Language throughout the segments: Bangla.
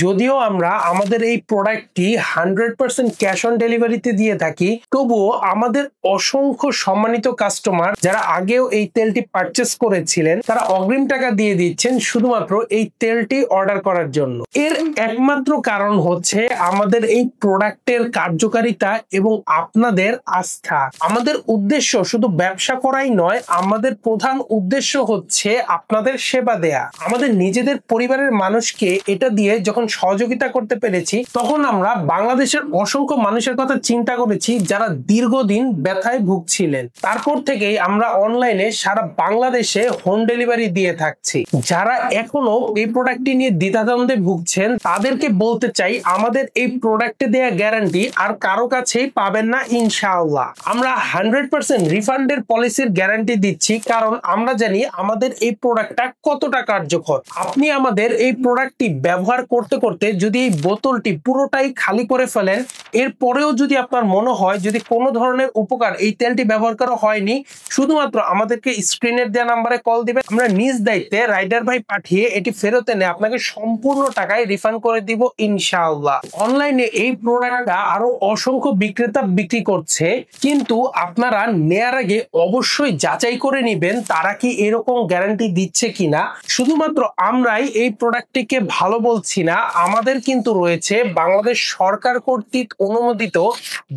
যদিও আমরা আমাদের এই প্রোডাক্টটি 100% ক্যাশ অন ডেলিভারিতে দিয়ে থাকি, তবুও আমাদের অসংখ্য সম্মানিত কাস্টমার যারা আগেও এই তেলটি পারচেস করেছিলেন তারা অগ্রিম টাকা দিয়ে দিচ্ছেন শুধুমাত্র এই তেলটি অর্ডার করার জন্য। এর একমাত্র কারণ হচ্ছে আমাদের এই প্রোডাক্টের কার্যকারিতা এবং আপনাদের আস্থা। আমাদের উদ্দেশ্য শুধু ব্যবসা করাই নয়, আমাদের প্রধান উদ্দেশ্য হচ্ছে আপনাদের সেবা দেয়া। আমাদের নিজেদের পরিবারের মানুষকে এটা দিয়ে যখন সহযোগিতা করতে পেরেছি, তখন আমরা বাংলাদেশের অসংখ্য মানুষের কথা চিন্তা করেছি যারা দীর্ঘদিন ব্যথায় ভুগছিলেন। তারপর থেকেই আমরা অনলাইনে সারা বাংলাদেশে হোম ডেলিভারি দিয়ে থাকছি। যারা এখনো এই প্রোডাক্টটি নিয়ে দ্বিধাদ্বন্দ্বে ভুগছেন তাদেরকে বলতে চাই, আমাদের এই প্রোডাক্টে দেয়া গ্যারান্টি আর কারো কাছেই পাবেন না ইনশাআল্লাহ। আমরা 100% রিফান্ডের পলিসির গ্যারান্টি দিচ্ছি, কারণ আমরা জানি আমাদের এই প্রোডাক্টটা কতটা কার্যকর। আপনি আমাদের এই প্রোডাক্টটি ব্যবহার করতে করতে যদি এই বোতলটি পুরোটাই খালি করে ফেলেন, এরপরেও যদি আপনার মনে হয় যদি কোনো ধরনের উপকার এই তেলটি ব্যবহার করা হয়নি, শুধুমাত্র আমাদেরকে স্ক্রিনের দেওয়া নাম্বারে কল দিবেন। আমরা নিজ দায়িত্বে রাইডার ভাই পাঠিয়ে এটি ফেরত এনে আপনাকে সম্পূর্ণ টাকায় রিফান্ড করে দিব ইনশাআল্লাহ। অনলাইনে এই প্রোডাক্টটা আরো অসংখ্য বিক্রেতা বিক্রি করছে, কিন্তু আপনারা নেয়ার আগে অবশ্যই যাচাই করে নেবেন তারা কি এরকম গ্যারান্টি দিচ্ছে কিনা। শুধুমাত্র আমরাই এই প্রোডাক্টটিকে ভালো বলছি না, আমাদের কিন্তু রয়েছে বাংলাদেশ সরকার কর্তৃক অনুমোদিত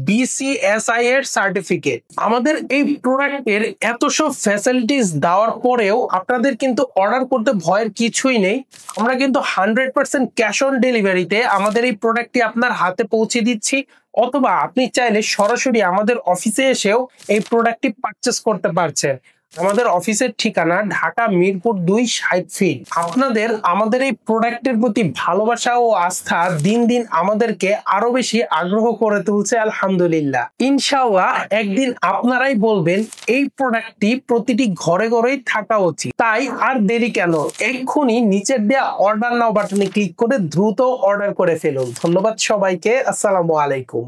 BCSI এর সার্টিফিকেট। আমাদের এই প্রোডাক্টের এত সব ফ্যাসিলিটিস দেওয়ার পরেও আপনাদের কিন্তু অর্ডার করতে ভয়ের কিছুই নেই। আমরা কিন্তু 100% ক্যাশ অন ডেলিভারিতে আমাদের এই প্রোডাক্টটি আপনার হাতে পৌঁছে দিচ্ছি, অথবা আপনি চাইলে সরাসরি আমাদের অফিসে এসেও এই প্রোডাক্টটি পারচেস করতে পারছেন। আমাদের অফিসের ঠিকানা ঢাকা মিরপুর 2 60 ফিট। আপনাদের আমাদের এই প্রোডাক্টের প্রতি ভালোবাসা ও আস্থা দিন দিন আমাদেরকে আরো বেশি আগ্রহ করে তুলছে আলহামদুলিল্লাহ। ইনশাআল্লাহ একদিন আপনারাই বলবেন এই প্রোডাক্টটি প্রতিটি ঘরে ঘরেই থাকা উচিত। তাই আর দেরি কেন, এক্ষুনি নিচের দেয়া অর্ডার নাও বাটনে ক্লিক করে দ্রুত অর্ডার করে ফেলুন। ধন্যবাদ সবাইকে, আসসালামু আলাইকুম।